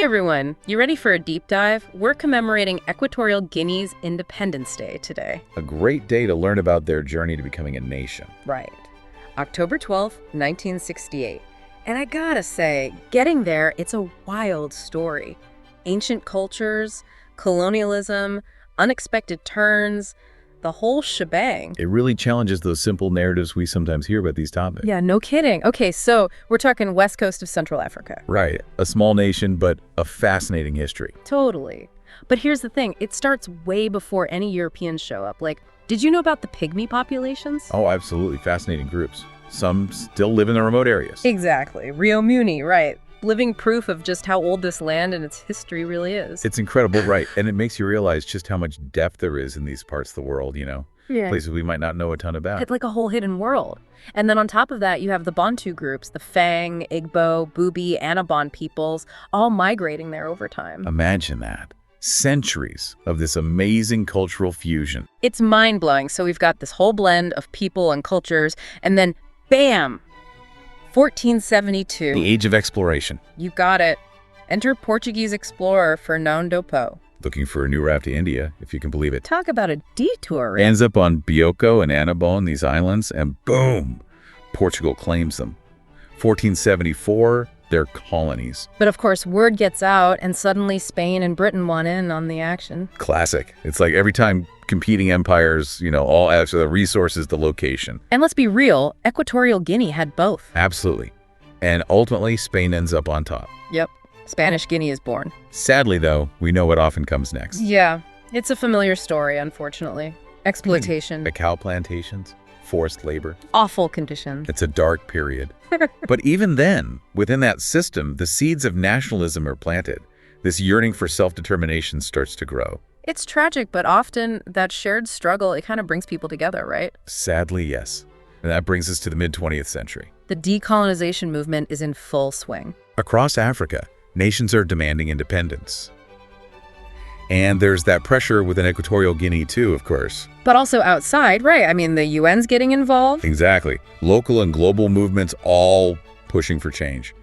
everyone, you ready for a deep dive? We're commemorating Equatorial Guinea's Independence Day today. A great day to learn about their journey to becoming a nation. Right. October 12th, 1968. And I gotta say, getting there, it's a wild story. Ancient cultures, colonialism, unexpected turns, the whole shebang. It really challenges those simple narratives we sometimes hear about these topics. Yeah, no kidding. Okay, so we're talking west coast of Central Africa. Right. A small nation, but a fascinating history. Totally. But here's the thing. It starts way before any Europeans show up. Like, did you know about the pygmy populations? Oh, absolutely. Fascinating groups. Some still live in the remote areas. Exactly. Rio Muni, right. Living proof of just how old this land and its history really is. It's incredible, right? And it makes you realize just how much depth there is in these parts of the world, you know? Yeah. Places we might not know a ton about. It's like a whole hidden world. And then on top of that, you have the Bantu groups, the Fang, Igbo, Bubi, Annabon peoples, all migrating there over time. Imagine that. Centuries of this amazing cultural fusion. It's mind-blowing. So we've got this whole blend of people and cultures, and then bam! 1472. The age of exploration. You got it. Enter Portuguese explorer Fernando Po. Looking for a new route to India, if you can believe it. Talk about a detour. Ends up on Bioko and Annabon, these islands, and boom, Portugal claims them. 1474, they're colonies. But of course, word gets out, and suddenly Spain and Britain want in on the action. Classic. It's like every time competing empires, all after the resources, the location. And let's be real, Equatorial Guinea had both. Absolutely. And ultimately, Spain ends up on top. Yep. Spanish Guinea is born. Sadly, though, we know what often comes next. Yeah, it's a familiar story, unfortunately. Exploitation. Cacao plantations, forced labor. Awful conditions. It's a dark period. But even then, within that system, the seeds of nationalism are planted. This yearning for self-determination starts to grow. It's tragic, but often that shared struggle, it kind of brings people together, right? Sadly, yes. And that brings us to the mid-20th century. The decolonization movement is in full swing. Across Africa, nations are demanding independence. And there's that pressure within Equatorial Guinea too, of course. But also outside, right? I mean, the UN's getting involved. Exactly. Local and global movements all pushing for change.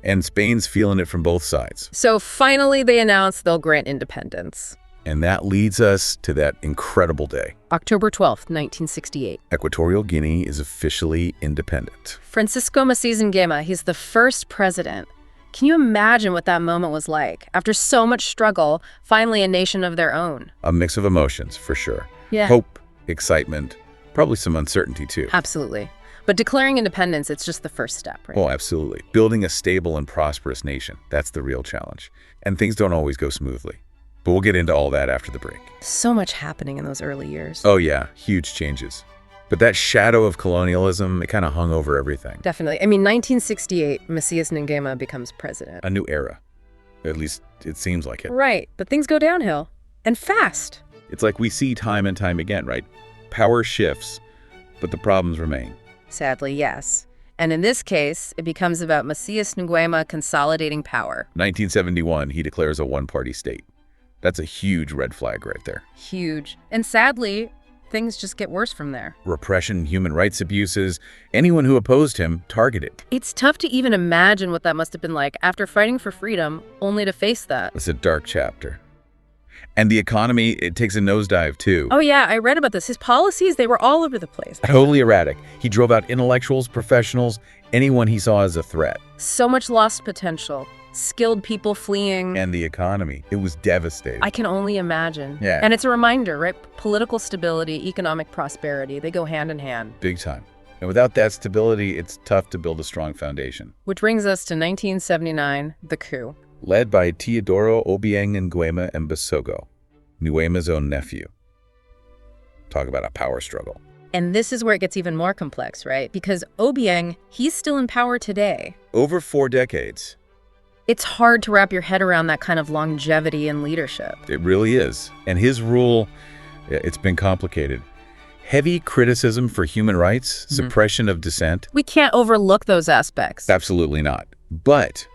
And Spain's feeling it from both sides. So finally they announce they'll grant independence. And that leads us to that incredible day. October 12th, 1968. Equatorial Guinea is officially independent. Francisco Macias Nguema, he's the first president. Can you imagine what that moment was like? After so much struggle, finally a nation of their own. A mix of emotions, for sure. Yeah. Hope, excitement, probably some uncertainty too. Absolutely. But declaring independence, it's just the first step, right? Oh, absolutely. Building a stable and prosperous nation, that's the real challenge. And things don't always go smoothly. But we'll get into all that after the break. So much happening in those early years. Oh yeah, huge changes. But that shadow of colonialism, it kind of hung over everything. Definitely. I mean, 1968, Macias Nguema becomes president. A new era. At least it seems like it. Right, but things go downhill. And fast. It's like we see time and time again, right? Power shifts, but the problems remain. Sadly, yes. And in this case, it becomes about Macias Nguema consolidating power. 1971, he declares a one-party state. That's a huge red flag right there. Huge. And sadly, things just get worse from there. Repression, human rights abuses, anyone who opposed him targeted. It's tough to even imagine what that must have been like after fighting for freedom, only to face that. It's a dark chapter. And the economy, it takes a nosedive too. Oh yeah, I read about this. His policies, they were all over the place. Totally erratic. He drove out intellectuals, professionals, anyone he saw as a threat. So much lost potential. Skilled people fleeing. And the economy, it was devastating. I can only imagine. Yeah. And it's a reminder, right? Political stability, economic prosperity, they go hand in hand. Big time. And without that stability, it's tough to build a strong foundation. Which brings us to 1979, the coup. Led by Teodoro Obiang Nguema and Basogo, Nguema's own nephew. Talk about a power struggle. And this is where it gets even more complex, right? Because Obiang, he's still in power today. Over 4 decades. It's hard to wrap your head around that kind of longevity in leadership. It really is. And his rule, it's been complicated. Heavy criticism for human rights, suppression of dissent. We can't overlook those aspects. Absolutely not. But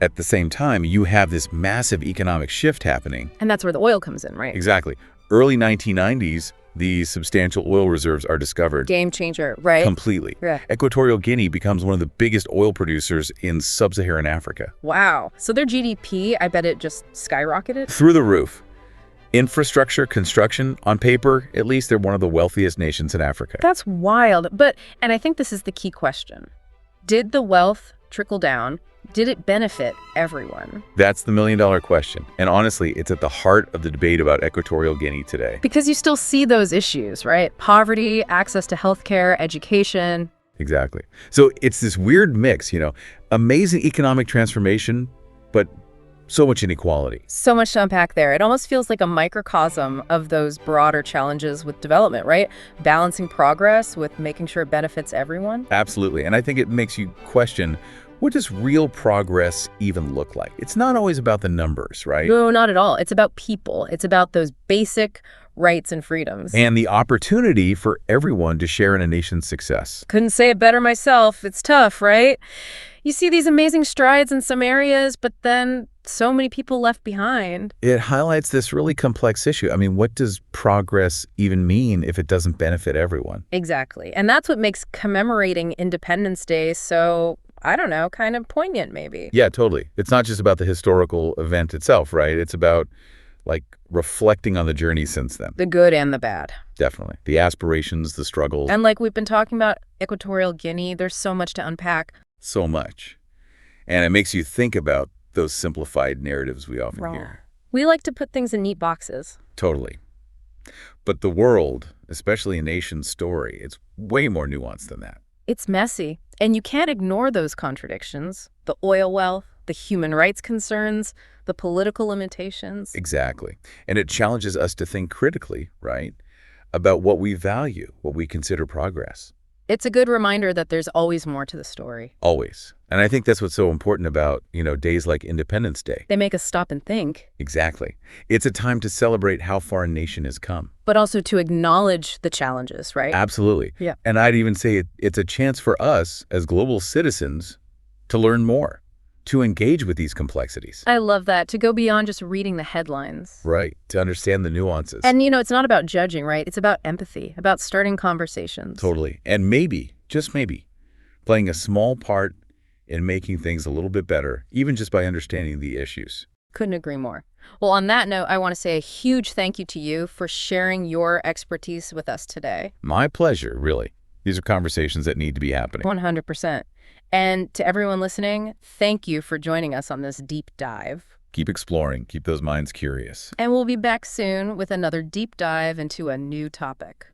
at the same time, you have this massive economic shift happening. And that's where the oil comes in, right? Exactly. Early 1990s, these substantial oil reserves are discovered. Game changer, right? Completely. Yeah. Equatorial Guinea becomes one of the biggest oil producers in sub-Saharan Africa. Wow. So their GDP, I bet it just skyrocketed? Through the roof. Infrastructure, construction, on paper, at least they're one of the wealthiest nations in Africa. That's wild. And I think this is the key question. Did the wealth trickle down? Did it benefit everyone? That's the million-dollar question. And honestly, it's at the heart of the debate about Equatorial Guinea today. Because you still see those issues, right? Poverty, access to healthcare, education. Exactly. So it's this weird mix, amazing economic transformation, but so much inequality. So much to unpack there. It almost feels like a microcosm of those broader challenges with development, right? Balancing progress with making sure it benefits everyone. Absolutely. And I think it makes you question, what does real progress even look like? It's not always about the numbers, right? No, not at all. It's about people. It's about those basic rights and freedoms. And the opportunity for everyone to share in a nation's success. Couldn't say it better myself. It's tough, right? You see these amazing strides in some areas, but then so many people left behind. It highlights this really complex issue. I mean, what does progress even mean if it doesn't benefit everyone? Exactly. And that's what makes commemorating Independence Day so, I don't know, kind of poignant maybe. Yeah, totally. It's not just about the historical event itself, right? It's about, reflecting on the journey since then. The good and the bad. Definitely. The aspirations, the struggles. And like we've been talking about Equatorial Guinea, there's so much to unpack. So much. And it makes you think about those simplified narratives we often hear. We like to put things in neat boxes. Totally. But the world, especially a nation's story, it's way more nuanced than that. It's messy, and you can't ignore those contradictions. The oil wealth, the human rights concerns, the political limitations. Exactly. And it challenges us to think critically, right, about what we value, what we consider progress. It's a good reminder that there's always more to the story. Always. And I think that's what's so important about, days like Independence Day. They make us stop and think. Exactly. It's a time to celebrate how far a nation has come. But also to acknowledge the challenges, right? Absolutely. Yeah. And I'd even say it's a chance for us as global citizens to learn more, to engage with these complexities. I love that, to go beyond just reading the headlines. Right, to understand the nuances. And, it's not about judging, right? It's about empathy, about starting conversations. Totally. And maybe, just maybe, playing a small part in making things a little bit better, even just by understanding the issues. Couldn't agree more. Well, on that note, I want to say a huge thank you to you for sharing your expertise with us today. My pleasure, really. These are conversations that need to be happening. 100%. And to everyone listening, thank you for joining us on this deep dive. Keep exploring. Keep those minds curious. And we'll be back soon with another deep dive into a new topic.